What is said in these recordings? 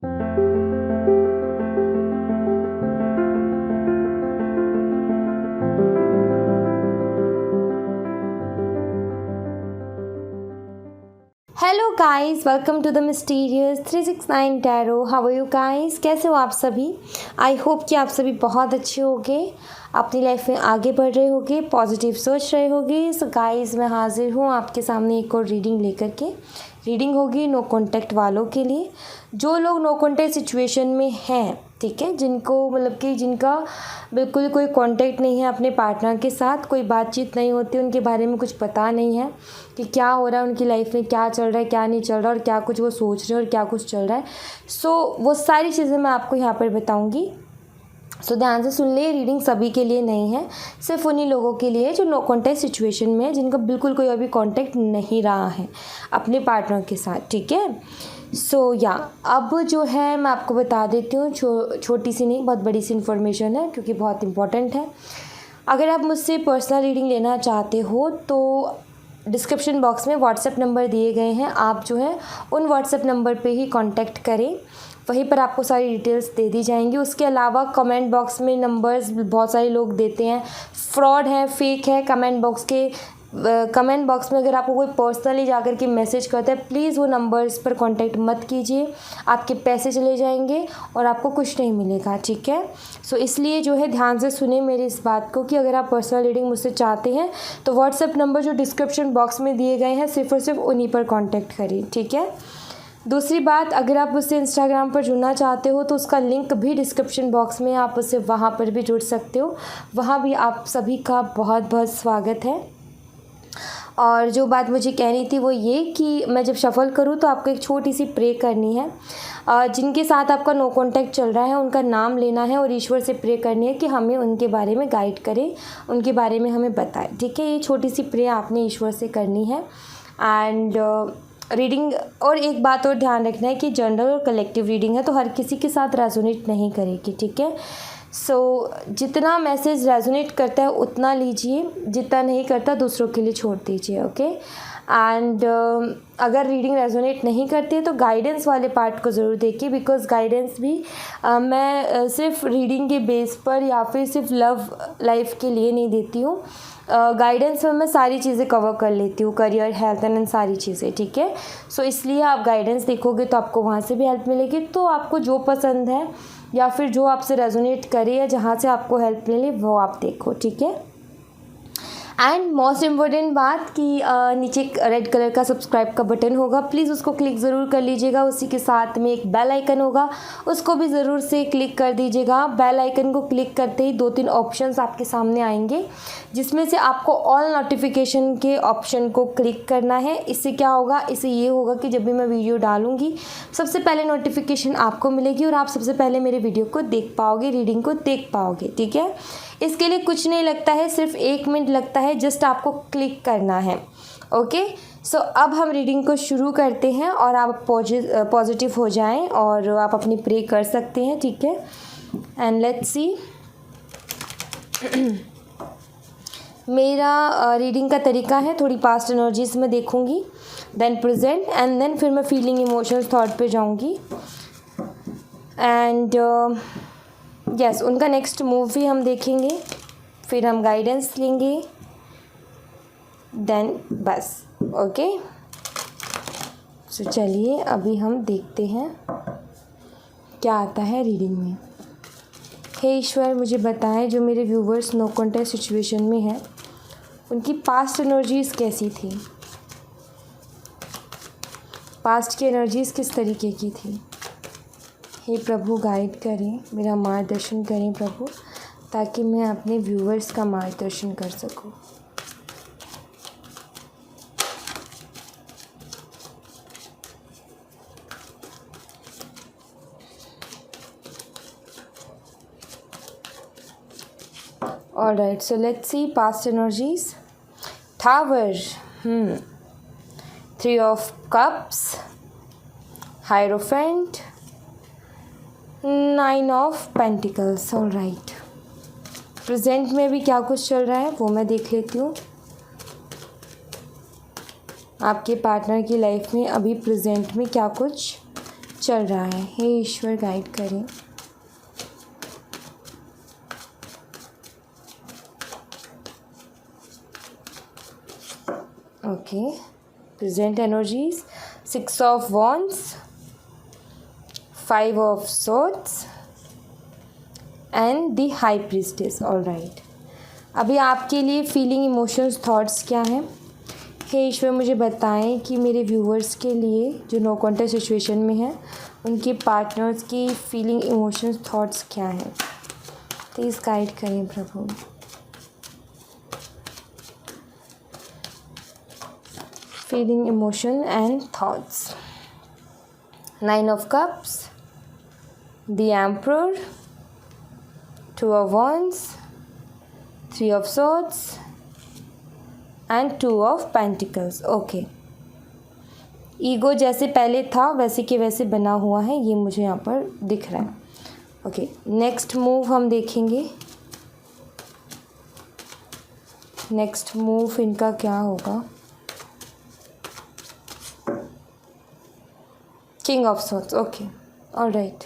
Hello guys, welcome to the mysterious 369 tarot. How are you guys? कैसे हो आप सभी? आई होप कि आप सभी बहुत अच्छे होंगे, अपनी लाइफ में आगे बढ़ रहे होंगे, पॉजिटिव सोच रहे होंगे। सो गाइस, मैं हाजिर हूँ आपके सामने एक और रीडिंग लेकर के। रीडिंग होगी नो कॉन्टैक्ट वालों के लिए, जो लोग नो कॉन्टैक्ट सिचुएशन में हैं, ठीक है, जिनको मतलब कि जिनका बिल्कुल कोई कांटेक्ट नहीं है अपने पार्टनर के साथ, कोई बातचीत नहीं होती, उनके बारे में कुछ पता नहीं है कि क्या हो रहा है उनकी लाइफ में, क्या चल रहा है, क्या नहीं चल रहा, और क्या कुछ वो सोच रहे हैं और क्या कुछ चल रहा है। सो वो सारी चीज़ें मैं आपको यहाँ पर बताऊँगी। सो ध्यान से सुन ले, रीडिंग सभी के लिए नहीं है, सिर्फ उन्हीं लोगों के लिए जो नो कॉन्टैक्ट सिचुएशन में है, जिनका बिल्कुल कोई अभी कॉन्टैक्ट नहीं रहा है अपने पार्टनर के साथ, ठीक है। सो अब जो है मैं आपको बता देती हूँ, छोटी सी नहीं बहुत बड़ी सी इन्फॉर्मेशन है, क्योंकि बहुत इंपॉर्टेंट है। अगर आप मुझसे पर्सनल रीडिंग लेना चाहते हो तो डिस्क्रिप्शन बॉक्स में व्हाट्सएप नंबर दिए गए हैं, आप जो है उन व्हाट्सएप नंबर पे ही कांटेक्ट करें, वहीं पर आपको सारी डिटेल्स दे दी जाएंगी। उसके अलावा कमेंट बॉक्स में नंबर्स बहुत सारे लोग देते हैं, फ्रॉड है, फेक है। कमेंट बॉक्स में अगर आपको कोई पर्सनली जाकर के मैसेज करता है, प्लीज़ वो नंबर्स पर कांटेक्ट मत कीजिए, आपके पैसे चले जाएंगे और आपको कुछ नहीं मिलेगा, ठीक है। सो इसलिए जो है ध्यान से सुने मेरी इस बात को कि अगर आप पर्सनल रीडिंग मुझसे चाहते हैं तो व्हाट्सएप नंबर जो डिस्क्रिप्शन बॉक्स में दिए गए हैं, सिर्फ और सिर्फ उन्हीं पर कॉन्टैक्ट करिए, ठीक है। दूसरी बात, अगर आप उससे इंस्टाग्राम पर जुड़ना चाहते हो तो उसका लिंक भी डिस्क्रिप्शन बॉक्स में, आप उससे वहाँ पर भी जुड़ सकते हो, वहाँ भी आप सभी का बहुत बहुत स्वागत है। और जो बात मुझे कहनी थी वो ये कि मैं जब शफ़ल करूँ तो आपको एक छोटी सी प्रे करनी है। जिनके साथ आपका नो कॉन्टैक्ट चल रहा है उनका नाम लेना है और ईश्वर से प्रे करनी है कि हमें उनके बारे में गाइड करें, उनके बारे में हमें बताए, ठीक है। ये छोटी सी प्रे आपने ईश्वर से करनी है। एंड रीडिंग, और एक बात और ध्यान रखना है कि जनरल और कलेक्टिव रीडिंग है, तो हर किसी के साथ रेजोनेट नहीं करेगी, ठीक है। सो जितना मैसेज रेजोनेट करता है उतना लीजिए, जितना नहीं करता दूसरों के लिए छोड़ दीजिए, ओके। एंड अगर रीडिंग रेजोनेट नहीं करती है तो गाइडेंस वाले पार्ट को ज़रूर देखिए, बिकॉज गाइडेंस भी मैं सिर्फ रीडिंग के बेस पर या फिर सिर्फ लव लाइफ के लिए नहीं देती हूँ। गाइडेंस में मैं सारी चीज़ें कवर कर लेती हूँ, करियर, हेल्थ एंड सारी चीज़ें, ठीक है। सो इसलिए आप गाइडेंस देखोगे तो आपको वहाँ से भी हेल्प मिलेगी। तो आपको जो पसंद है या फिर जो आपसे रेजोनेट करे या जहाँ से आपको हेल्प मिले वो आप देखो, ठीक है। एंड मोस्ट इम्पॉर्टेंट बात कि नीचे रेड कलर का सब्सक्राइब का बटन होगा, प्लीज़ उसको क्लिक ज़रूर कर लीजिएगा। उसी के साथ में एक बेल आइकन होगा, उसको भी ज़रूर से क्लिक कर दीजिएगा। बेल आइकन को क्लिक करते ही 2-3 ऑप्शंस आपके सामने आएंगे, जिसमें से आपको ऑल नोटिफिकेशन के ऑप्शन को क्लिक करना है। इससे क्या होगा, इससे ये होगा कि जब भी मैं वीडियो डालूँगी सबसे पहले नोटिफिकेशन आपको मिलेगी और आप सबसे पहले मेरे वीडियो को देख पाओगे, रीडिंग को देख पाओगे, ठीक है। इसके लिए कुछ नहीं लगता है, सिर्फ 1 मिनट लगता है, जस्ट आपको क्लिक करना है, ओके। सो अब हम रीडिंग को शुरू करते हैं और आप पॉजिटिव हो जाएं और आप अपनी प्रे कर सकते हैं, ठीक है। And let's see. मेरा रीडिंग का तरीका है, थोड़ी पास्ट एनर्जीज में देखूंगी, देन प्रेजेंट, एंड देन फिर मैं फीलिंग, इमोशंस, थॉट पे जाऊंगी। एंड यस, उनका नेक्स्ट मूव भी हम देखेंगे, फिर हम गाइडेंस लेंगे, देन बस, ओके। सो चलिए अभी हम देखते हैं क्या आता है रीडिंग में। हे ईश्वर, मुझे बताएं जो मेरे व्यूवर्स नो कॉन्टैक्ट सिचुएशन में हैं उनकी पास्ट एनर्जीज़ कैसी थी, पास्ट की एनर्जीज़ किस तरीके की थी। हे प्रभु, गाइड करें, मेरा मार्गदर्शन करें प्रभु, ताकि मैं अपने व्यूवर्स का मार्गदर्शन कर सकूं। Alright, so let's see past energies. Tower, 3 of Cups, Hierophant, 9 of Pentacles. Alright, present में भी क्या कुछ चल रहा है वो मैं देख लेती हूँ। आपके पार्टनर की लाइफ में अभी प्रेजेंट में क्या कुछ चल रहा है। हे ईश्वर गाइड करें। Okay, present energies, 6 of wands, 5 of swords and the high priestess. Alright, अभी आपके लिए फीलिंग, इमोशंस, थॉट्स क्या हैं? हे ईश्वर मुझे बताएं कि मेरे व्यूवर्स के लिए जो नो कॉन्टैक्ट सिचुएशन में हैं उनके पार्टनर्स की फीलिंग, इमोशंस, थॉट्स क्या हैं? प्लीज़ गाइड करें प्रभु। Feeling, emotion and thoughts. 9 of cups, the emperor, 2 of wands, 3 of swords and 2 of pentacles. Okay, ego जैसे पहले था वैसे के वैसे बना हुआ है, ये मुझे यहाँ पर दिख रहा है। ओके, नेक्स्ट मूव हम देखेंगे। नेक्स्ट मूव इनका क्या होगा? King of swords. Okay, alright.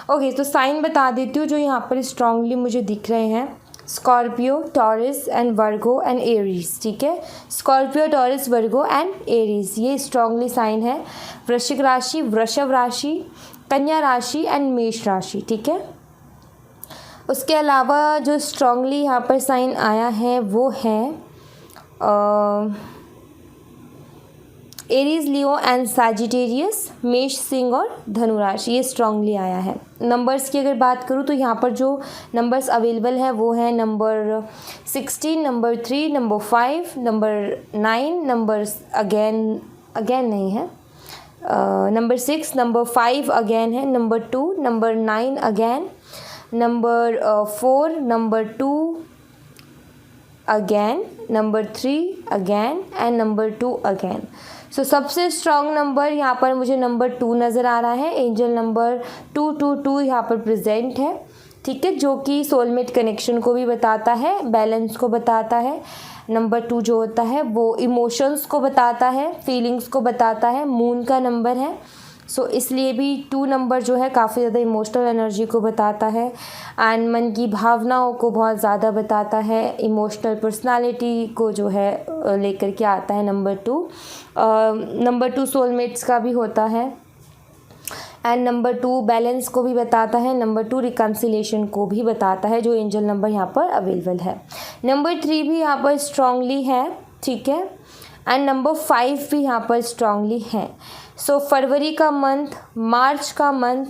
Okay, तो साइन बता देती हूँ जो यहाँ पर स्ट्रांगली मुझे दिख रहे हैं। Scorpio, taurus and Virgo and Aries. ठीक है, Scorpio, taurus, Virgo and Aries, ये स्ट्रांगली साइन है। वृश्चिक राशि, वृषभ राशि, कन्या राशि एंड मेष राशि। ठीक है, उसके अलावा जो स्ट्रांगली यहाँ पर साइन आया है वो है एरीज, लियो एंड सैजिटेरियस, मेष, सिंह और धनु राशि, ये स्ट्रांगली आया है। नंबर्स की अगर बात करूँ तो यहाँ पर जो नंबर्स अवेलेबल है वो है number 16, number 3, number 5, number 9, number again नहीं है, नंबर 6, नंबर 5 अगेन है, number 2, number 9 again, number 4, number 2 again, number 3 again and number 2 again. So सबसे स्ट्रॉन्ग नंबर यहाँ पर मुझे नंबर 2 नज़र आ रहा है। एंजल नंबर 222 यहाँ पर प्रेजेंट है। ठीक है, जो कि सोलमेट कनेक्शन को भी बताता है, बैलेंस को बताता है। नंबर 2 जो होता है वो इमोशंस को बताता है, फीलिंग्स को बताता है, मून का नंबर है। सो इसलिए भी 2 नंबर जो है काफ़ी ज़्यादा इमोशनल एनर्जी को बताता है एंड मन की भावनाओं को बहुत ज़्यादा बताता है, इमोशनल पर्सनालिटी को जो है लेकर के आता है नंबर 2। नंबर 2 सोलमेट्स का भी होता है एंड नंबर 2 बैलेंस को भी बताता है, नंबर 2 रिकन्सिलेशन को भी बताता है, जो एंजल नंबर यहाँ पर अवेलेबल है। नंबर 3 भी यहाँ पर स्ट्रांगली है। ठीक है, एंड नंबर 5 भी यहाँ पर स्ट्रांगली है। सो फरवरी का मंथ, मार्च का मंथ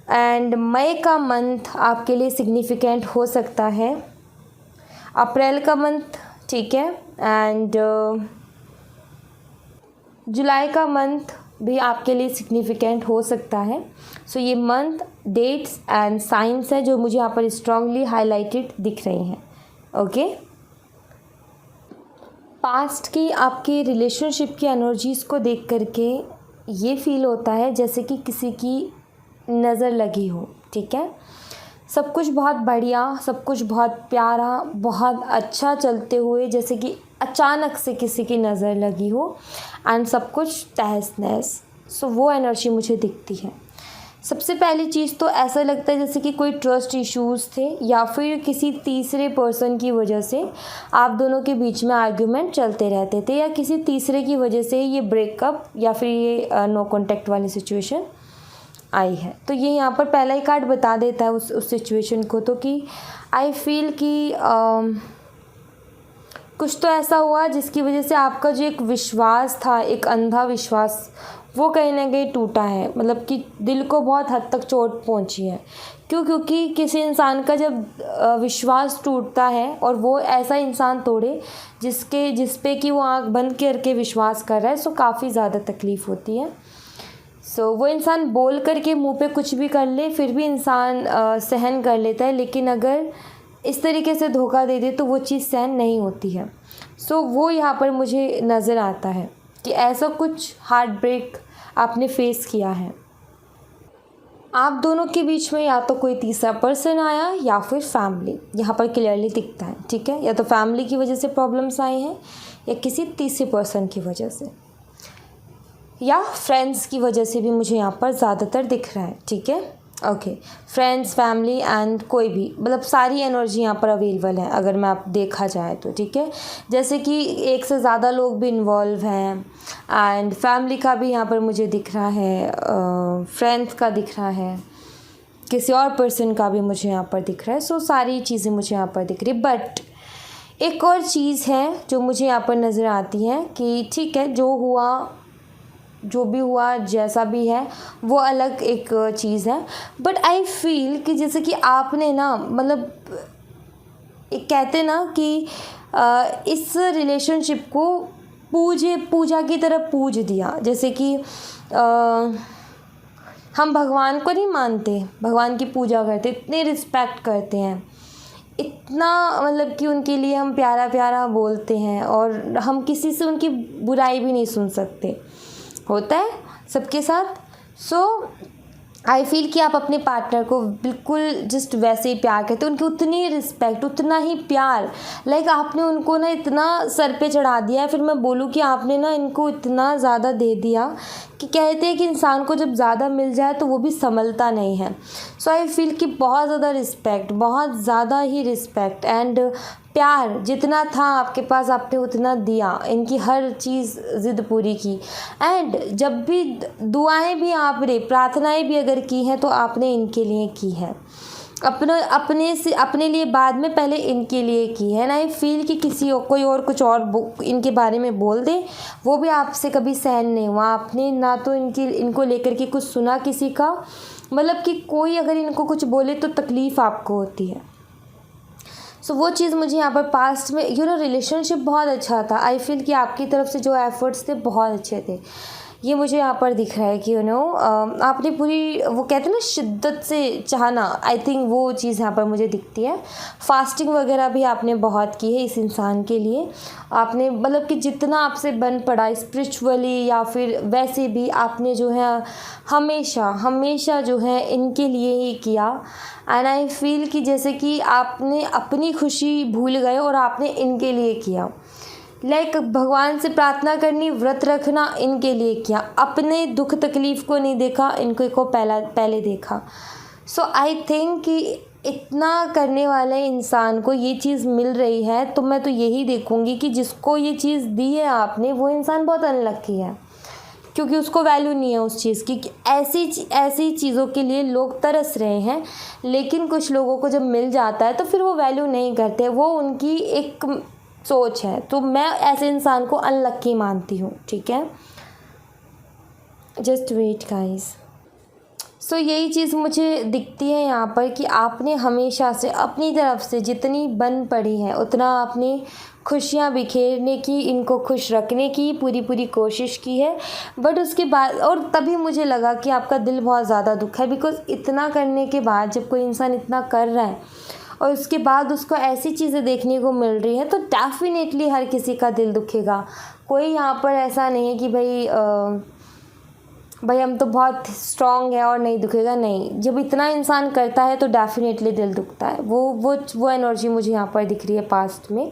एंड मई का मंथ आपके लिए सिग्निफिकेंट हो सकता है। अप्रैल का मंथ, ठीक है, एंड जुलाई का मंथ भी आपके लिए सिग्निफिकेंट हो सकता है। सो ये मंथ, डेट्स एंड साइंस है जो मुझे यहाँ पर स्ट्रांगली हाईलाइटेड दिख रही हैं। ओके, पास्ट की आपकी रिलेशनशिप की एनर्जीज़ को देख करके ये फील होता है जैसे कि किसी की नज़र लगी हो। ठीक है, सब कुछ बहुत बढ़िया, सब कुछ बहुत प्यारा, बहुत अच्छा चलते हुए जैसे कि अचानक से किसी की नज़र लगी हो एंड सब कुछ तहस नहस। सो वो एनर्जी मुझे दिखती है। सबसे पहली चीज़ तो ऐसा लगता है जैसे कि कोई ट्रस्ट इश्यूज़ थे या फिर किसी तीसरे पर्सन की वजह से आप दोनों के बीच में आर्ग्यूमेंट चलते रहते थे, या किसी तीसरे की वजह से ये ब्रेकअप या फिर ये नो कॉन्टैक्ट वाली सिचुएशन आई है। तो ये यहाँ पर पहला ही कार्ड बता देता है उस सिचुएशन को, तो कि आई फील कि कुछ तो ऐसा हुआ जिसकी वजह से आपका जो एक विश्वास था, एक अंधा विश्वास, वो कहीं ना कहीं टूटा है। मतलब कि दिल को बहुत हद तक चोट पहुंची है। क्यों? क्योंकि किसी इंसान का जब विश्वास टूटता है और वो ऐसा इंसान तोड़े जिस पे कि वो आँख बंद करके विश्वास कर रहा है, सो काफ़ी ज़्यादा तकलीफ़ होती है। सो वो इंसान बोल करके मुंह पे कुछ भी कर ले फिर भी इंसान सहन कर लेता है, लेकिन अगर इस तरीके से धोखा दे दे तो वो चीज़ सहन नहीं होती है। सो वो यहाँ पर मुझे नज़र आता है कि ऐसा कुछ हार्ट ब्रेक आपने फेस किया है। आप दोनों के बीच में या तो कोई तीसरा पर्सन आया या फिर फैमिली, यहाँ पर क्लियरली दिखता है। ठीक है, या तो फैमिली की वजह से प्रॉब्लम्स आए हैं या किसी तीसरे पर्सन की वजह से, या फ्रेंड्स की वजह से भी मुझे यहाँ पर ज़्यादातर दिख रहा है। ठीक है, ओके, फ्रेंड्स, फैमिली एंड कोई भी, मतलब सारी एनर्जी यहाँ पर अवेलेबल है अगर मैं आप देखा जाए तो। ठीक है, जैसे कि एक से ज़्यादा लोग भी इन्वॉल्व हैं एंड फैमिली का भी यहाँ पर मुझे दिख रहा है, फ्रेंड्स का दिख रहा है, किसी और पर्सन का भी मुझे यहाँ पर दिख रहा है। सो सारी चीज़ें मुझे यहाँ पर दिख रही है। बट एक और चीज़ है जो मुझे यहाँ पर नज़र आती है कि ठीक है, जो भी हुआ जैसा भी है वो अलग एक चीज़ है। बट आई फील कि जैसे कि आपने ना, मतलब एक कहते ना कि इस रिलेशनशिप को पूजा की तरह पूज दिया। जैसे कि हम भगवान को नहीं मानते, भगवान की पूजा करते, इतने रिस्पेक्ट करते हैं, इतना मतलब कि उनके लिए हम प्यारा प्यारा बोलते हैं और हम किसी से उनकी बुराई भी नहीं सुन सकते। होता है सबके साथ। सो आई फील कि आप अपने पार्टनर को बिल्कुल जस्ट वैसे ही प्यार करते, उनकी उतनी रिस्पेक्ट, उतना ही प्यार, लाइक आपने उनको ना इतना सर पे चढ़ा दिया है। फिर मैं बोलूँ कि आपने ना इनको इतना ज़्यादा दे दिया कि कहते हैं कि इंसान को जब ज़्यादा मिल जाए तो वो भी संभलता नहीं है। सो आई फील कि बहुत ज़्यादा रिस्पेक्ट, बहुत ज़्यादा ही रिस्पेक्ट एंड प्यार जितना था आपके पास आपने उतना दिया, इनकी हर चीज़ ज़िद पूरी की। एंड जब भी दुआएं भी आपने, प्रार्थनाएं भी अगर की हैं तो आपने इनके लिए की है, अपने लिए बाद में, पहले इनके लिए की है। ना आई फील कि कोई और कुछ और इनके बारे में बोल दे, वो भी आपसे कभी सहन नहीं हुआ। आपने ना तो इनको लेकर के कुछ सुना किसी का, मतलब कि कोई अगर इनको कुछ बोले तो तकलीफ़ आपको होती है। सो वो चीज़ मुझे यहाँ पर पास्ट में रिलेशनशिप बहुत अच्छा था। आई फील कि आपकी तरफ से जो एफ़र्ट्स थे बहुत अच्छे थे। ये मुझे यहाँ पर दिख रहा है कि आपने पूरी, वो कहते हैं ना, शिद्दत से चाहना, आई थिंक वो चीज़ यहाँ पर मुझे दिखती है। फास्टिंग वगैरह भी आपने बहुत की है इस इंसान के लिए। आपने मतलब कि जितना आपसे बन पड़ा स्पिरिचुअली या फिर वैसे भी, आपने जो है हमेशा जो है इनके लिए ही किया। एंड आई फील कि जैसे कि आपने अपनी खुशी भूल गए और आपने इनके लिए किया। लाइक भगवान से प्रार्थना करनी, व्रत रखना, इनके लिए किया। अपने दुख तकलीफ़ को नहीं देखा, इनको को पहले देखा। सो आई थिंक कि इतना करने वाले इंसान को ये चीज़ मिल रही है तो मैं तो यही देखूँगी कि जिसको ये चीज़ दी है आपने, वो इंसान बहुत अनलकी है, क्योंकि उसको वैल्यू नहीं है उस चीज़ की। ऐसी चीज़ों के लिए लोग तरस रहे हैं, लेकिन कुछ लोगों को जब मिल जाता है तो फिर वो वैल्यू नहीं करते, वो उनकी एक सोच है। तो मैं ऐसे इंसान को अनलक्की मानती हूँ। ठीक है, जस्ट वेट गाइस। सो यही चीज़ मुझे दिखती है यहाँ पर कि आपने हमेशा से अपनी तरफ से जितनी बन पड़ी है उतना आपने खुशियाँ बिखेरने की, इनको खुश रखने की पूरी कोशिश की है। बट उसके बाद, और तभी मुझे लगा कि आपका दिल बहुत ज़्यादा दुखा है, बिकॉज़ इतना करने के बाद जब कोई इंसान इतना कर रहा है और उसके बाद उसको ऐसी चीज़ें देखने को मिल रही है तो डेफिनेटली हर किसी का दिल दुखेगा। कोई यहाँ पर ऐसा नहीं है कि भाई हम तो बहुत स्ट्रॉन्ग है और नहीं दुखेगा, नहीं। जब इतना इंसान करता है तो डेफिनेटली दिल दुखता है। वो एनर्जी मुझे यहाँ पर दिख रही है। पास्ट में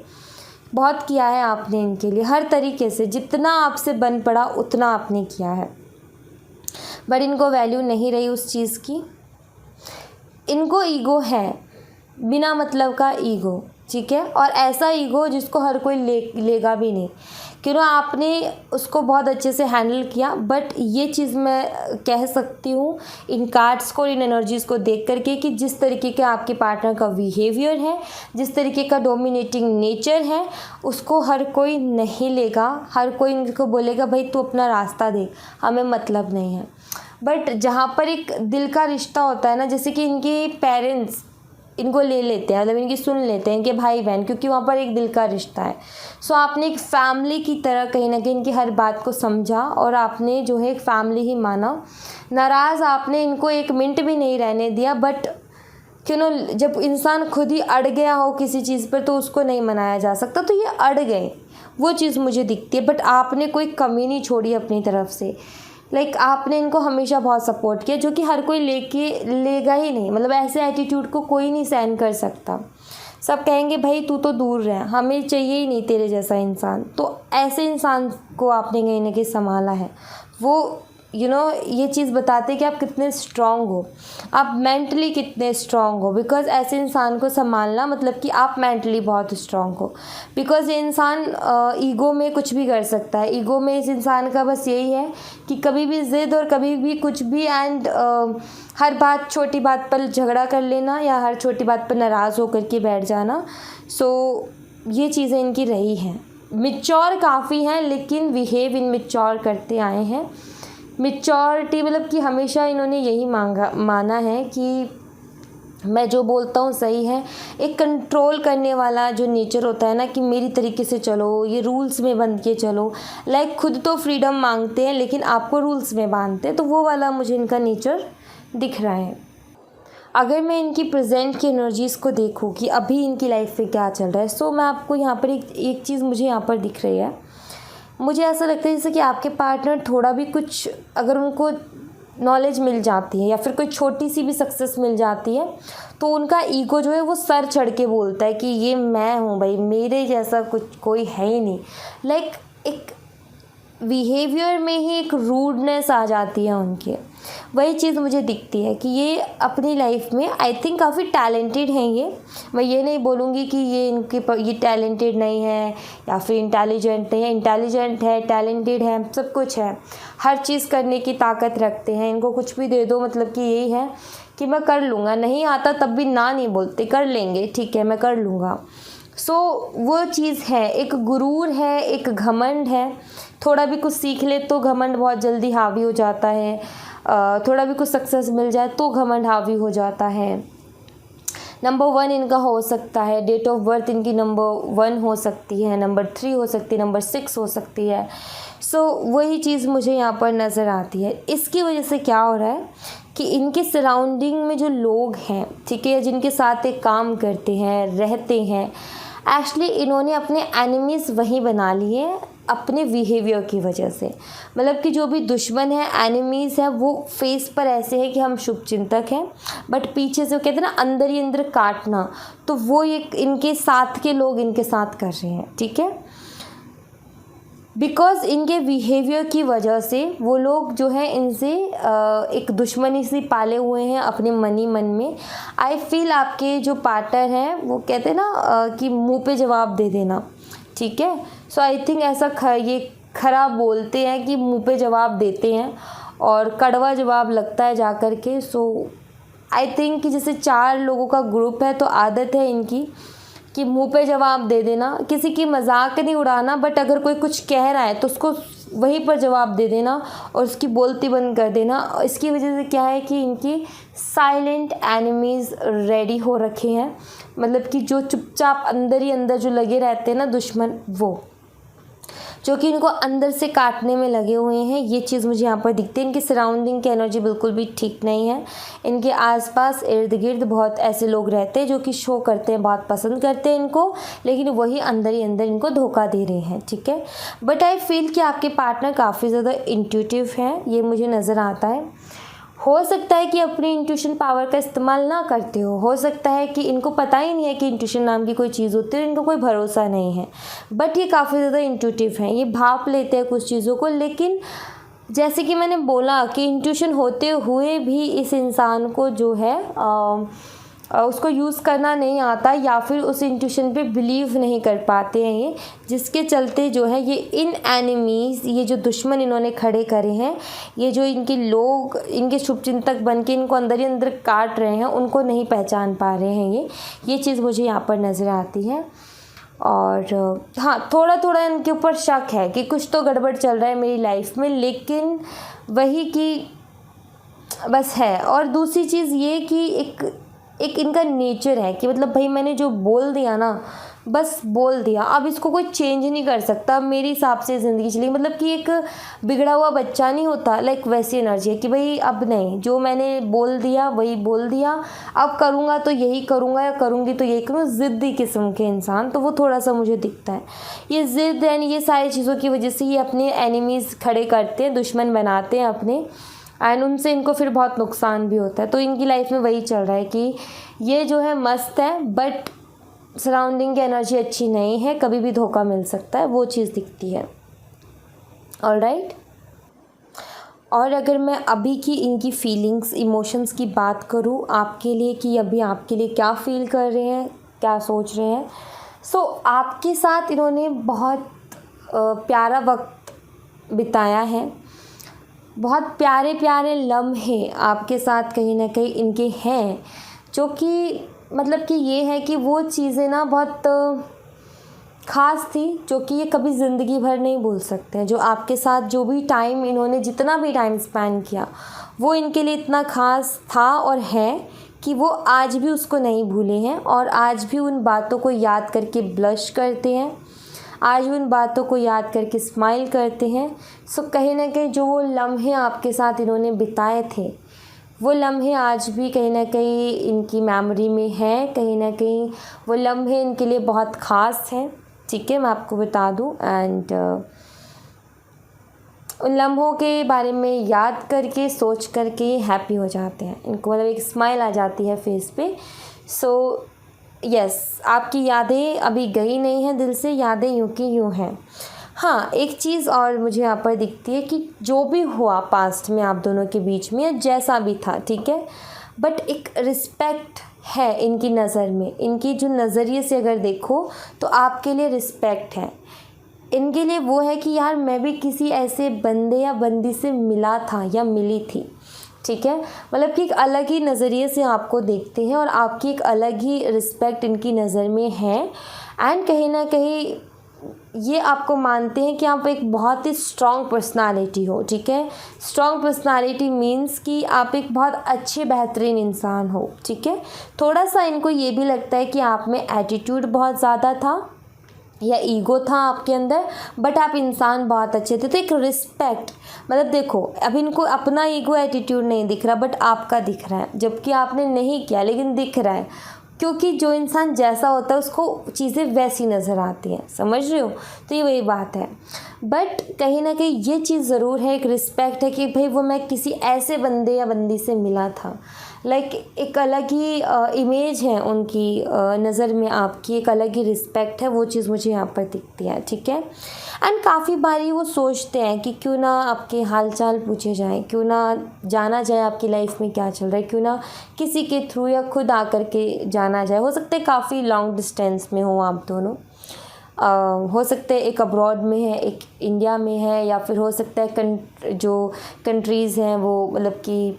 बहुत किया है आपने इनके लिए, हर तरीके से जितना आपसे बन पड़ा उतना आपने किया है, बट इनको वैल्यू नहीं रही उस चीज़ की। इनको ईगो है, बिना मतलब का ईगो, ठीक है, और ऐसा ईगो जिसको हर कोई लेगा भी नहीं। क्यों ना आपने उसको बहुत अच्छे से हैंडल किया। बट ये चीज़ मैं कह सकती हूँ इन कार्ड्स को, इन एनर्जीज़ को देख करके कि जिस तरीके का आपके पार्टनर का बिहेवियर है, जिस तरीके का डोमिनेटिंग नेचर है, उसको हर कोई नहीं लेगा। हर कोई इनको बोलेगा भाई तू अपना रास्ता देख, हमें मतलब नहीं है। बट जहाँ पर एक दिल का रिश्ता होता है ना, जैसे कि इनके पेरेंट्स इनको ले लेते हैं, मतलब इनकी सुन लेते हैं, इनके भाई बहन, क्योंकि वहाँ पर एक दिल का रिश्ता है। सो आपने एक फैमिली की तरह कहीं ना कहीं इनकी हर बात को समझा और आपने जो है एक फैमिली ही माना। नाराज़ आपने इनको एक मिनट भी नहीं रहने दिया। बट जब इंसान खुद ही अड़ गया हो किसी चीज़ पर तो उसको नहीं मनाया जा सकता, तो ये अड़ गए, वो चीज़ मुझे दिखती है। बट आपने कोई कमी नहीं छोड़ी अपनी तरफ से। लाइक आपने इनको हमेशा बहुत सपोर्ट किया, जो कि हर कोई लेगा ही नहीं। मतलब ऐसे एटीट्यूड को कोई नहीं सहन कर सकता। सब कहेंगे भाई तू तो दूर रह, हमें चाहिए ही नहीं तेरे जैसा इंसान। तो ऐसे इंसान को आपने कहीं ना कहीं संभाला है। वो ये चीज़ बताते हैं कि आप कितने स्ट्रॉन्ग हो, आप मेंटली कितने स्ट्रॉन्ग हो। बिकॉज़ ऐसे इंसान को संभालना मतलब कि आप मेंटली बहुत स्ट्रॉन्ग हो। बिकॉज़ ये इंसान ईगो में कुछ भी कर सकता है। ईगो में इस इंसान का बस यही है कि कभी भी ज़िद और कभी भी कुछ भी एंड हर बात छोटी बात पर झगड़ा कर लेना या हर छोटी बात पर नाराज़ होकर के बैठ जाना। सो ये चीज़ें इनकी रही हैं। मैच्योर काफ़ी हैं लेकिन बिहेव इनमैच्योर करते आए हैं। मैच्योरिटी मतलब कि हमेशा इन्होंने यही माना है कि मैं जो बोलता हूँ सही है। एक कंट्रोल करने वाला जो नेचर होता है ना कि मेरी तरीके से चलो, ये रूल्स में बंध के चलो। लाइक खुद तो फ्रीडम मांगते हैं लेकिन आपको रूल्स में बांधते हैं। तो वो वाला मुझे इनका नेचर दिख रहा है। अगर मैं इनकी प्रेजेंट की एनर्जीज़ को देखूँ कि अभी इनकी लाइफ में क्या चल रहा है, सो मैं आपको यहाँ पर एक चीज़ मुझे यहाँ पर दिख रही है। मुझे ऐसा लगता है जैसे कि आपके पार्टनर थोड़ा भी कुछ अगर उनको नॉलेज मिल जाती है या फिर कोई छोटी सी भी सक्सेस मिल जाती है तो उनका ईगो जो है वो सर चढ़ के बोलता है कि ये मैं हूँ भाई, मेरे जैसा कुछ कोई है ही नहीं। लाइक एक बिहेवियर में ही एक रूडनेस आ जाती है उनके। वही चीज़ मुझे दिखती है कि ये अपनी लाइफ में आई थिंक काफ़ी टैलेंटेड हैं। ये मैं ये नहीं बोलूँगी कि ये टैलेंटेड नहीं है या फिर इंटेलिजेंट नहीं है। इंटेलिजेंट है, टैलेंटेड है, सब कुछ है। हर चीज़ करने की ताकत रखते हैं। इनको कुछ भी दे दो मतलब कि यही है कि मैं कर लूँगा। नहीं आता तब भी ना नहीं बोलते, कर लेंगे, ठीक है मैं कर लूँगा। सो वो चीज़ है, एक गुरूर है, एक घमंड है। थोड़ा भी कुछ सीख ले तो घमंड बहुत जल्दी हावी हो जाता है। थोड़ा भी कुछ सक्सेस मिल जाए तो घमंड हावी हो जाता है। नंबर 1 इनका हो सकता है, डेट ऑफ बर्थ इनकी नंबर 1 हो सकती है, नंबर 3 हो सकती है, नंबर 6 हो सकती है। सो वही चीज़ मुझे यहाँ पर नज़र आती है। इसकी वजह से क्या हो रहा है कि इनके सराउंडिंग में जो लोग हैं, ठीक है, जिनके साथ ये काम करते हैं, रहते हैं, एक्चुअली इन्होंने अपने एनिमीज़ वहीं बना लिए अपने बिहेवियर की वजह से। मतलब कि जो भी दुश्मन है, एनिमीज़ है, वो फेस पर ऐसे है कि हम शुभचिंतक हैं, बट पीछे से वो कहते हैं ना अंदर ही अंदर काटना, तो वो एक इनके साथ के लोग इनके साथ कर रहे हैं, ठीक है। बिकॉज़ इनके बिहेवियर की वजह से वो लोग जो है इनसे एक दुश्मनी सी पाले हुए हैं अपने मन में। आई फील आपके जो पार्टनर हैं वो कहते हैं ना कि मुंह पे जवाब दे देना, ठीक है। सो आई थिंक ऐसा ये खरा बोलते हैं कि मुंह पे जवाब देते हैं और कड़वा जवाब लगता है जा कर के। सो आई थिंक कि जैसे 4 लोगों का ग्रुप है तो आदत है इनकी कि मुंह पे जवाब दे देना, किसी की मजाक नहीं उड़ाना, बट अगर कोई कुछ कह रहा है तो उसको वहीं पर जवाब दे देना और उसकी बोलती बंद कर देना। इसकी वजह से क्या है कि इनकी साइलेंट एनिमीज़ रेडी हो रखे हैं। मतलब कि जो चुपचाप अंदर ही अंदर जो लगे रहते हैं ना दुश्मन, वो जो कि इनको अंदर से काटने में लगे हुए हैं। ये चीज़ मुझे यहाँ पर दिखती है। इनकी सराउंडिंग की एनर्जी बिल्कुल भी ठीक नहीं है। इनके आसपास इर्द गिर्द बहुत ऐसे लोग रहते हैं जो कि शो करते हैं, बहुत पसंद करते हैं इनको, लेकिन वही अंदर ही अंदर इनको धोखा दे रहे हैं, ठीक है। बट आई फील कि आपके पार्टनर काफ़ी ज़्यादा इंट्यूटिव हैं, ये मुझे नज़र आता है। हो सकता है कि अपनी इंट्यूशन पावर का इस्तेमाल ना करते हो सकता है कि इनको पता ही नहीं है कि इंट्यूशन नाम की कोई चीज़ होती है, इनको कोई भरोसा नहीं है। बट ये काफ़ी ज़्यादा इंट्यूटिव हैं, ये भाप लेते हैं कुछ चीज़ों को। लेकिन जैसे कि मैंने बोला कि इंट्यूशन होते हुए भी इस इंसान को जो है उसको यूज़ करना नहीं आता या फिर उस इंट्यूशन पे बिलीव नहीं कर पाते हैं ये, जिसके चलते जो है ये इन एनिमीज़, ये जो दुश्मन इन्होंने खड़े करे हैं, ये जो इनके लोग इनके शुभचिंतक बन के इनको अंदर ही अंदर काट रहे हैं, उनको नहीं पहचान पा रहे हैं ये चीज़ मुझे यहाँ पर नज़र आती है। और हाँ, थोड़ा थोड़ा इनके ऊपर शक है कि कुछ तो गड़बड़ चल रहा है मेरी लाइफ में, लेकिन वही कि बस है। और दूसरी चीज़ ये कि एक इनका नेचर है कि मतलब भाई मैंने जो बोल दिया ना, बस बोल दिया, अब इसको कोई चेंज नहीं कर सकता। मेरे हिसाब से ज़िंदगी चली, मतलब कि एक बिगड़ा हुआ बच्चा नहीं होता, लाइक वैसी एनर्जी है कि भाई अब नहीं, जो मैंने बोल दिया वही बोल दिया, अब करूँगा तो यही करूँगा या करूँगी तो यही करूँगा। ज़िद्दी किस्म के इंसान, तो वो थोड़ा सा मुझे दिखता है। ये ज़िद्द यानी ये सारी चीज़ों की वजह से ये अपने एनिमीज़ खड़े करते हैं, दुश्मन बनाते हैं अपने, एंड उनसे इनको फिर बहुत नुकसान भी होता है। तो इनकी लाइफ में वही चल रहा है कि ये जो है मस्त है, बट सराउंडिंग की एनर्जी अच्छी नहीं है, कभी भी धोखा मिल सकता है, वो चीज़ दिखती है। ऑलराइट। और अगर मैं अभी की इनकी फीलिंग्स इमोशंस की बात करूँ आपके लिए, कि अभी आपके लिए क्या फ़ील कर रहे हैं, क्या सोच रहे हैं, सो आपके साथ इन्होंने बहुत प्यारा वक्त बिताया है। बहुत प्यारे प्यारे लम्हे आपके साथ कहीं ना कहीं इनके हैं, जो कि मतलब कि ये है कि वो चीज़ें ना बहुत ख़ास थी, जो कि ये कभी ज़िंदगी भर नहीं भूल सकते हैं। जो आपके साथ जो भी टाइम इन्होंने जितना भी टाइम स्पेंड किया, वो इनके लिए इतना ख़ास था और है कि वो आज भी उसको नहीं भूले हैं, और आज भी उन बातों को याद करके ब्लश करते हैं, आज भी उन बातों को याद करके स्माइल करते हैं। सो कहीं ना कहीं जो वो लम्हे आपके साथ इन्होंने बिताए थे, वो लम्हे आज भी कहीं ना कहीं इनकी मेमोरी में हैं, कहीं ना कहीं वो लम्हे इनके लिए बहुत ख़ास हैं। ठीक है, मैं आपको बता दूं। एंड उन लम्हों के बारे में याद करके सोच करके ये हैप्पी हो जाते हैं, इनको मतलब एक स्माइल आ जाती है फेस पे। सो यस, आपकी यादें अभी गई नहीं हैं दिल से, यादें यूं की यूं हैं। हाँ, एक चीज़ और मुझे यहाँ पर दिखती है कि जो भी हुआ पास्ट में आप दोनों के बीच में, या जैसा भी था, ठीक है, बट एक रिस्पेक्ट है इनकी नज़र में। इनकी जो नज़रिए से अगर देखो तो आपके लिए रिस्पेक्ट है। इनके लिए वो है कि यार मैं भी किसी ऐसे बंदे या बंदी से मिला था या मिली थी। ठीक है, मतलब कि एक अलग ही नज़रिए से आपको देखते हैं, और आपकी एक अलग ही रिस्पेक्ट इनकी नज़र में है। एंड कहीं ना कहीं ये आपको मानते हैं कि आप एक बहुत ही स्ट्रॉन्ग पर्सनालिटी हो। ठीक है, स्ट्रॉन्ग पर्सनालिटी मीन्स कि आप एक बहुत अच्छे बेहतरीन इंसान हो। ठीक है, थोड़ा सा इनको ये भी लगता है कि आप में एटीट्यूड बहुत ज़्यादा था या ईगो था आपके अंदर, बट आप इंसान बहुत अच्छे थे। तो एक रिस्पेक्ट, मतलब देखो अब इनको अपना ईगो एटीट्यूड नहीं दिख रहा, बट आपका दिख रहा है, जबकि आपने नहीं किया लेकिन दिख रहा है, क्योंकि जो इंसान जैसा होता है उसको चीज़ें वैसी नज़र आती हैं। समझ रहे हो? तो ये वही बात है। बट कहीं ना कहीं ये चीज़ ज़रूर है, एक रिस्पेक्ट है कि भाई वो मैं किसी ऐसे बंदे या बंदी से मिला था। लाइक एक अलग ही इमेज है उनकी नज़र में, आपकी एक अलग ही रिस्पेक्ट है, वो चीज़ मुझे यहाँ पर दिखती है। ठीक है, एंड काफ़ी बारी वो सोचते हैं कि क्यों ना आपके हाल चाल पूछे जाएँ, क्यों ना जाना जाए आपकी लाइफ में क्या चल रहा है, क्यों ना किसी के थ्रू या खुद आकर के जाना जाए। हो सकता है काफ़ी लॉन्ग डिस्टेंस में हो आप दोनों, हो सकता है एक अब्रॉड में है, एक इंडिया में है, या फिर हो सकता है जो कंट्रीज़ हैं वो मतलब कि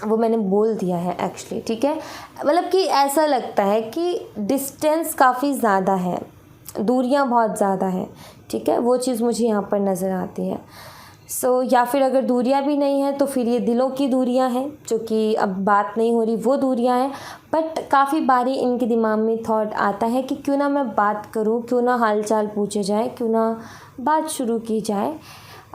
वो मैंने बोल दिया है एक्चुअली। ठीक है, मतलब कि ऐसा लगता है कि डिस्टेंस काफ़ी ज़्यादा है, दूरियां बहुत ज़्यादा हैं। ठीक है, वो चीज़ मुझे यहाँ पर नज़र आती है। सो या फिर अगर दूरियां भी नहीं हैं तो फिर ये दिलों की दूरियां हैं, जो कि अब बात नहीं हो रही, वो दूरियां हैं। बट काफ़ी बारी इनके दिमाग में थॉट आता है कि क्यों ना मैं बात करूँ, क्यों ना हाल चाल पूछे जाए, क्यों ना बात शुरू की जाए।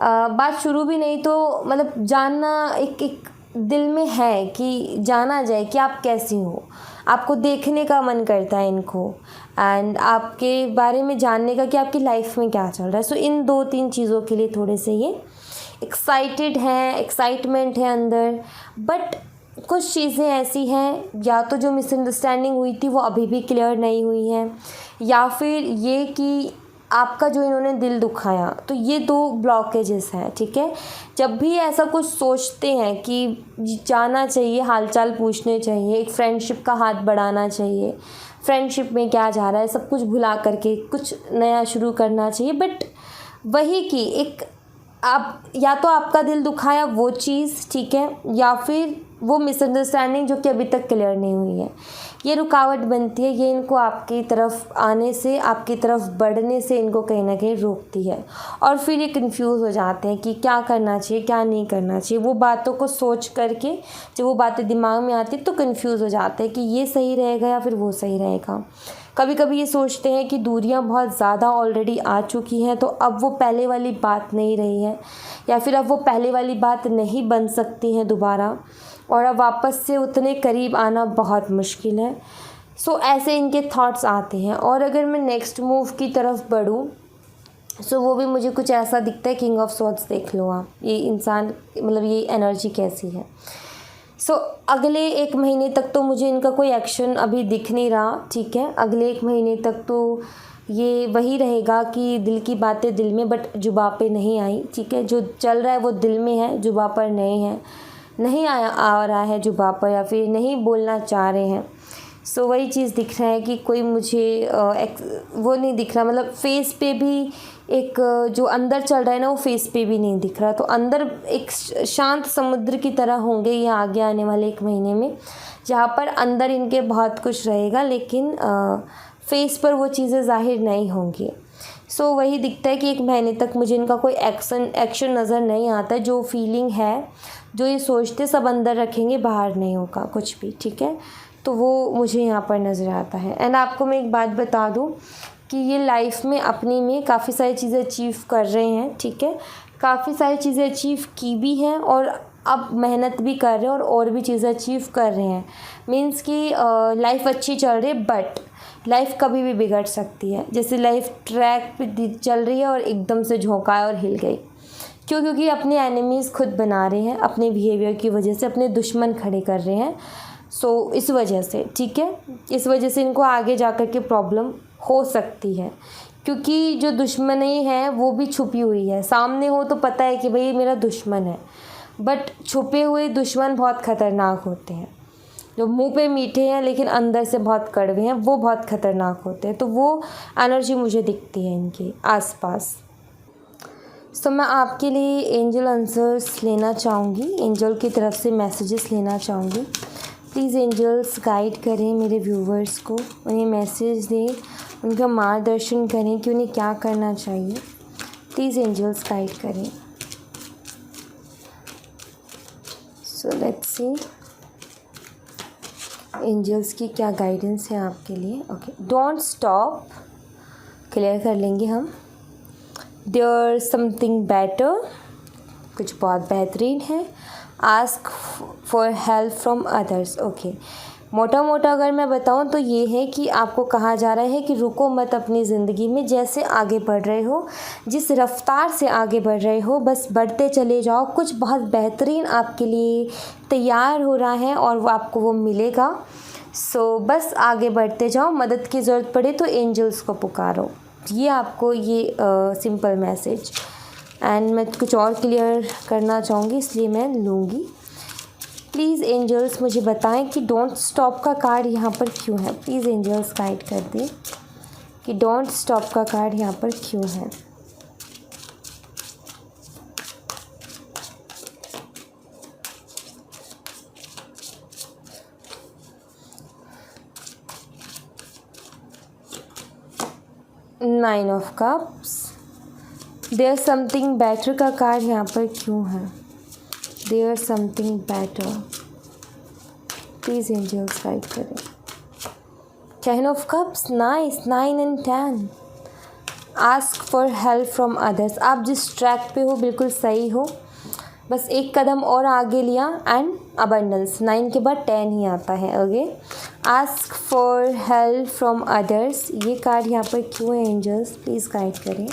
बात शुरू भी नहीं तो मतलब जानना एक दिल में है कि जाना जाए कि आप कैसी हो, आपको देखने का मन करता है इनको, एंड आपके बारे में जानने का कि आपकी लाइफ में क्या चल रहा है। सो इन 2-3 चीज़ों के लिए थोड़े से ये एक्साइटेड हैं, एक्साइटमेंट है अंदर। बट कुछ चीज़ें ऐसी हैं, या तो जो मिसअंडरस्टैंडिंग हुई थी वो अभी भी क्लियर नहीं हुई है, या फिर ये कि आपका जो इन्होंने दिल दुखाया, तो ये 2 ब्लॉकेजेस हैं। ठीक है, जब भी ऐसा कुछ सोचते हैं कि जाना चाहिए, हालचाल पूछने चाहिए, एक फ्रेंडशिप का हाथ बढ़ाना चाहिए, फ्रेंडशिप में क्या जा रहा है सब कुछ भुला करके कुछ नया शुरू करना चाहिए, बट वही कि एक आप या तो आपका दिल दुखाया वो चीज़, ठीक है, या फिर वो मिसअंडरस्टैंडिंग जो कि अभी तक क्लियर नहीं हुई है, ये रुकावट बनती है। ये इनको आपकी तरफ आने से, आपकी तरफ बढ़ने से इनको कहीं ना कहीं रोकती है, और फिर ये कंफ्यूज हो जाते हैं कि क्या करना चाहिए, क्या नहीं करना चाहिए। वो बातों को सोच करके जब वो बातें दिमाग में आती तो कंफ्यूज हो जाते हैं कि ये सही रहेगा या फिर वो सही रहेगा। कभी कभी ये सोचते हैं कि दूरियां बहुत ज़्यादा ऑलरेडी आ चुकी हैं, तो अब वो पहले वाली बात नहीं रही है, या फिर अब वो पहले वाली बात नहीं बन सकती हैं दोबारा, और अब वापस से उतने करीब आना बहुत मुश्किल है। सो ऐसे इनके थॉट्स आते हैं। और अगर मैं नेक्स्ट मूव की तरफ बढ़ूँ, सो वो भी मुझे कुछ ऐसा दिखता है। किंग ऑफ स्वॉर्ड्स देख लो आप, ये इंसान मतलब ये एनर्जी कैसी है। अगले 1 महीने तक तो मुझे इनका कोई एक्शन अभी दिख नहीं रहा, ठीक है। अगले 1 महीने तक तो ये वही रहेगा कि दिल की बातें दिल में, बट जुबां पे नहीं आई, ठीक है। जो चल रहा है वो दिल में है, जुबां पर नहीं है, नहीं आ रहा है जुबां पर, या फिर नहीं बोलना चाह रहे हैं। वही चीज़ दिख रहा है कि कोई मुझे वो नहीं दिख रहा, मतलब फेस पे भी एक जो अंदर चल रहा है ना, वो फेस पे भी नहीं दिख रहा। तो अंदर एक शांत समुद्र की तरह होंगे ये आगे आने वाले 1 महीने में, जहाँ पर अंदर इनके बहुत कुछ रहेगा, लेकिन फेस पर वो चीज़ें ज़ाहिर नहीं होंगी। वही दिखता है कि 1 महीने तक मुझे इनका कोई एक्शन नज़र नहीं आता है। जो फीलिंग है, जो ये सोचते, सब अंदर रखेंगे, बाहर नहीं होगा कुछ भी, ठीक है। तो वो मुझे यहाँ पर नज़र आता है। एंड आपको मैं एक बात बता दूँ कि ये लाइफ में अपनी में काफ़ी सारी चीज़ें अचीव कर रहे हैं, ठीक है। काफ़ी सारी चीज़ें अचीव की भी हैं और अब मेहनत भी कर रहे हैं और भी चीज़ें अचीव कर रहे हैं। मीन्स कि लाइफ अच्छी चल रही है, बट लाइफ कभी भी बिगड़ सकती है। जैसे लाइफ ट्रैक पे चल रही है और एकदम से झोंका और हिल गई। क्यों? क्योंकि अपने एनिमीज़ खुद बना रहे हैं, अपने बिहेवियर की वजह से अपने दुश्मन खड़े कर रहे हैं। इस वजह से, ठीक है, इस वजह से इनको आगे जा कर के प्रॉब्लम हो सकती है, क्योंकि जो दुश्मनी है वो भी छुपी हुई है। सामने हो तो पता है कि भाई मेरा दुश्मन है, बट छुपे हुए दुश्मन बहुत ख़तरनाक होते हैं। जो मुंह पे मीठे हैं लेकिन अंदर से बहुत कड़वे हैं, वो बहुत ख़तरनाक होते हैं। तो वो एनर्जी मुझे दिखती है इनके आसपास। मैं आपके लिए एंजल आंसर्स लेना चाहूँगी, एंजल की तरफ से मैसेजेस लेना चाहूँगी। प्लीज़ एंजल्स गाइड करें मेरे व्यूवर्स को, उन्हें मैसेज दें, उनका मार्गदर्शन करें कि उन्हें क्या करना चाहिए। प्लीज़ एंजल्स गाइड करें। लेट्स सी एंजल्स की क्या गाइडेंस है आपके लिए। ओके, डोंट स्टॉप, क्लियर कर लेंगे हम। देयर समथिंग बेटर, कुछ बहुत बेहतरीन है। Ask for help from others. Okay, मोटा मोटा अगर मैं बताऊं तो ये है कि आपको कहा जा रहा है कि रुको मत अपनी ज़िंदगी में। जैसे आगे बढ़ रहे हो, जिस रफ्तार से आगे बढ़ रहे हो, बस बढ़ते चले जाओ। कुछ बहुत बेहतरीन आपके लिए तैयार हो रहा है और वो आपको वो मिलेगा। बस आगे बढ़ते जाओ। मदद की ज़रूरत पड़े तो एंजल्स को पुकारो। ये आपको ये सिंपल मैसेज। एंड मैं कुछ और क्लियर करना चाहूँगी, इसलिए मैं लूँगी। प्लीज़ एंजल्स मुझे बताएं कि डोंट स्टॉप का कार्ड यहाँ पर क्यों है। प्लीज़ एंजल्स गाइड कर दें कि डोंट स्टॉप का कार्ड यहाँ पर क्यों है। Nine of cups, there something better का कार्ड यहाँ पर क्यों है। There something better, please angels guide करें। 10 of cups, nice, 9 and 10। Ask for help from others. आप जिस ट्रैक पे हो बिल्कुल सही हो, बस एक कदम और आगे लिया एंड अबंडेंस। 9 के बाद 10 ही आता है। Okay, ask for help from others, ये कार्ड यहाँ पर क्यों है एंजल्स, प्लीज़ गाइड करें।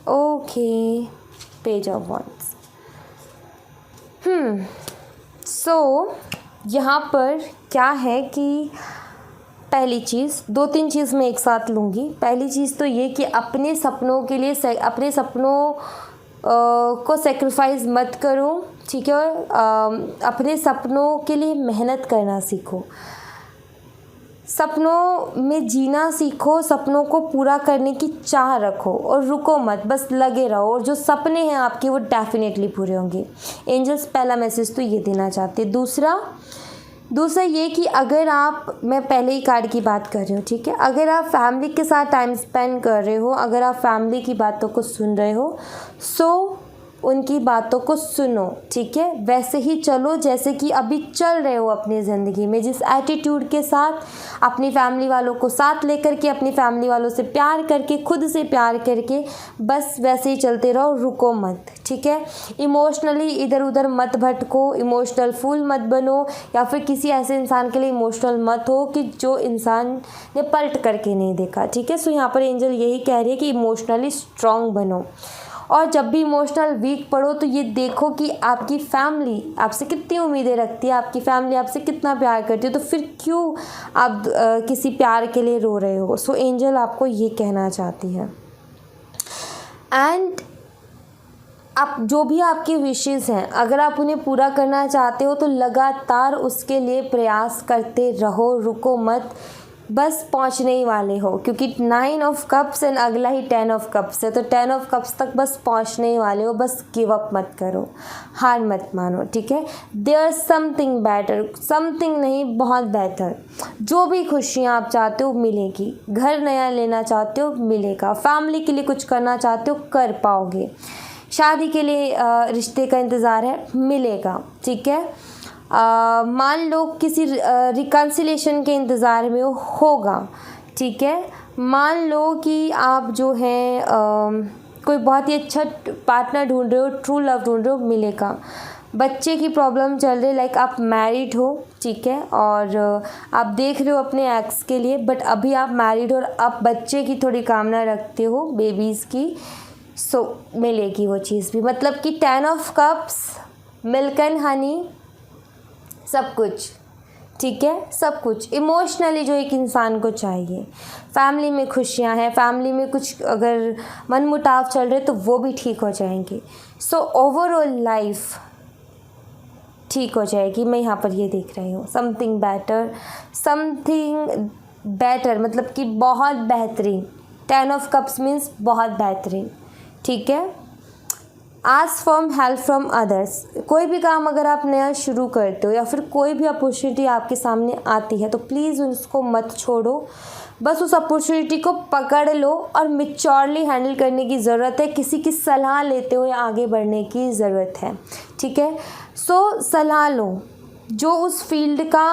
Okay, page of wands. यहाँ पर क्या है कि पहली चीज़, 2-3 चीज़ मैं एक साथ लूँगी। पहली चीज़ तो ये कि अपने सपनों के लिए अपने सपनों को सेक्रीफाइस मत करो, ठीक है। अपने सपनों के लिए मेहनत करना सीखो, सपनों में जीना सीखो, सपनों को पूरा करने की चाह रखो और रुको मत, बस लगे रहो। और जो सपने हैं आपके वो डेफिनेटली पूरे होंगे। एंजल्स पहला मैसेज तो ये देना चाहते हैं। दूसरा ये कि अगर आप, मैं पहले ही कार्ड की बात कर रही हूँ, ठीक है, अगर आप फैमिली के साथ टाइम स्पेंड कर रहे हो, अगर आप फैमिली की बातों को सुन रहे हो, उनकी बातों को सुनो, ठीक है। वैसे ही चलो जैसे कि अभी चल रहे हो अपनी ज़िंदगी में, जिस एटीट्यूड के साथ अपनी फैमिली वालों को साथ लेकर के, अपनी फैमिली वालों से प्यार करके, खुद से प्यार करके, बस वैसे ही चलते रहो, रुको मत, ठीक है। इमोशनली इधर उधर मत भटको, इमोशनल फूल मत बनो, या फिर किसी ऐसे इंसान के लिए इमोशनल मत हो कि जो इंसान ने पलट करके नहीं देखा, ठीक है। यहाँ पर एंजल यही कह रही है कि इमोशनली स्ट्रांग बनो और जब भी इमोशनल वीक पड़ो तो ये देखो कि आपकी फैमिली आपसे कितनी उम्मीदें रखती है, आपकी फैमिली आपसे कितना प्यार करती है, तो फिर क्यों आप किसी प्यार के लिए रो रहे हो। सो एंजल आपको ये कहना चाहती है। एंड आप जो भी आपकी विशेज़ हैं, अगर आप उन्हें पूरा करना चाहते हो तो लगातार उसके लिए प्रयास करते रहो, रुको मत, बस पहुंचने ही वाले हो, क्योंकि 9 ऑफ कप्स एंड अगला ही 10 ऑफ कप्स है, तो 10 ऑफ कप्स तक बस पहुंचने ही वाले हो। बस गिव अप मत करो, हार मत मानो, ठीक है। देयर समथिंग बेटर, समथिंग नहीं बहुत बेहतर। जो भी खुशियाँ आप चाहते हो मिलेगी, घर नया लेना चाहते हो मिलेगा, फैमिली के लिए कुछ करना चाहते हो कर पाओगे, शादी के लिए रिश्ते का इंतज़ार है मिलेगा, ठीक है। मान लो किसी रिकन्सिलेशन के इंतज़ार में होगा, ठीक है। मान लो कि आप जो है कोई बहुत ही अच्छा पार्टनर ढूंढ रहे हो, ट्रू लव ढूंढ रहे हो, मिलेगा। बच्चे की प्रॉब्लम चल रही, लाइक आप मैरिड हो, ठीक है, और आप देख रहे हो अपने एक्स के लिए, बट अभी आप मैरिड हो और आप बच्चे की थोड़ी कामना रखते हो, बेबीज़ की, सो मिलेगी वो चीज़ भी। मतलब कि 10 of cups, milk and honey, सब कुछ, ठीक है, सब कुछ इमोशनली जो एक इंसान को चाहिए। फैमिली में खुशियाँ हैं, फैमिली में कुछ अगर मनमुटाव चल रहे तो वो भी ठीक हो जाएंगे। सो ओवरऑल लाइफ ठीक हो जाएगी। मैं यहाँ पर ये देख रही हूँ समथिंग बेटर, समथिंग बेटर मतलब कि बहुत बेहतरीन। 10 ऑफ कप्स मीन्स बहुत बेहतरीन, ठीक है। Ask from help from others, कोई भी काम अगर आप नया शुरू करते हो या फिर कोई भी अपॉर्चुनिटी आपके सामने आती है तो प्लीज़ उसको मत छोड़ो, बस उस अपॉर्चुनिटी को पकड़ लो और मैच्योरली हैंडल करने की ज़रूरत है। किसी की सलाह लेते हुए आगे बढ़ने की ज़रूरत है, ठीक है। सो सलाह लो जो उस फील्ड का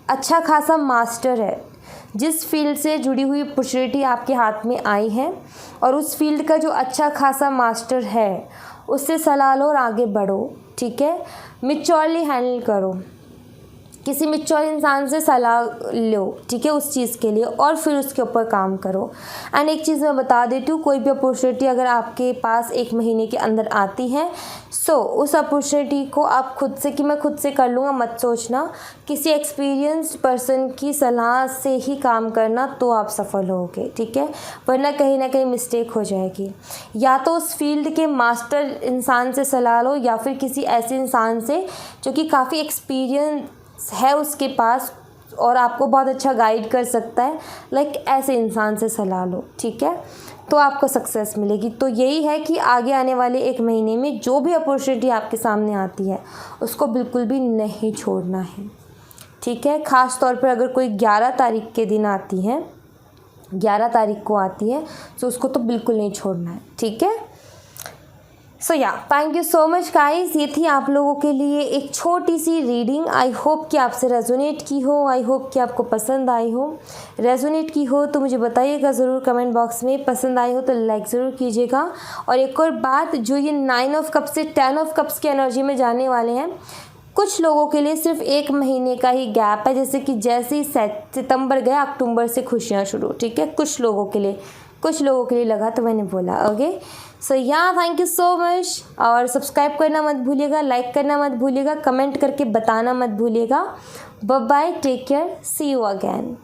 अच्छा खासा मास्टर है, जिस फील्ड से जुड़ी हुई अपॉर्चुनिटी आपके हाथ में आई है और उस फील्ड का जो अच्छा खासा मास्टर है उससे सलाह लो और आगे बढ़ो, ठीक है। मैच्योरली हैंडल करो, किसी मैच्योर इंसान से सलाह लो, ठीक है, उस चीज़ के लिए, और फिर उसके ऊपर काम करो। एंड एक चीज़ मैं बता देती हूँ, कोई भी अपॉर्चुनिटी अगर आपके पास 1 महीने के अंदर आती है, सो उस अपॉर्चुनिटी को आप खुद से कि मैं खुद से कर लूँगा मत सोचना, किसी एक्सपीरियंस्ड पर्सन की सलाह से ही काम करना, तो आप सफल होगे, ठीक है। वरना कहीं ना कहीं मिस्टेक हो जाएगी। या तो उस फील्ड के मास्टर इंसान से सलाह लो या फिर किसी ऐसे इंसान से जो कि काफ़ी एक्सपीरियंस है उसके पास और आपको बहुत अच्छा गाइड कर सकता है, लाइक ऐसे इंसान से सलाह लो, ठीक है, तो आपको सक्सेस मिलेगी। तो यही है कि आगे आने वाले 1 महीने में जो भी अपॉर्चुनिटी आपके सामने आती है उसको बिल्कुल भी नहीं छोड़ना है, ठीक है। ख़ास तौर पर अगर कोई 11 तारीख के दिन आती है, 11 तारीख को आती है, तो उसको तो बिल्कुल नहीं छोड़ना है, ठीक है। सो या thank you so much guys, ये थी आप लोगों के लिए एक छोटी सी रीडिंग। आई होप कि आपसे रेजोनेट की हो, आई होप कि आपको पसंद आई हो। रेजोनेट की हो तो मुझे बताइएगा ज़रूर कमेंट बॉक्स में, पसंद आई हो तो लाइक ज़रूर कीजिएगा। और एक और बात, जो ये 9 ऑफ कप्स से 10 ऑफ कप्स की एनर्जी में जाने वाले हैं, कुछ लोगों के लिए सिर्फ 1 महीने का ही गैप है, जैसे कि जैसे ही सितंबर गया अक्टूबर से खुशियाँ शुरू, ठीक है। कुछ लोगों के लिए लगा तो मैंने बोला, ओके। सो या थैंक यू सो मच, और सब्सक्राइब करना मत भूलिएगा, लाइक करना मत भूलिएगा, कमेंट करके बताना मत भूलिएगा। Bye bye, take care, see you again.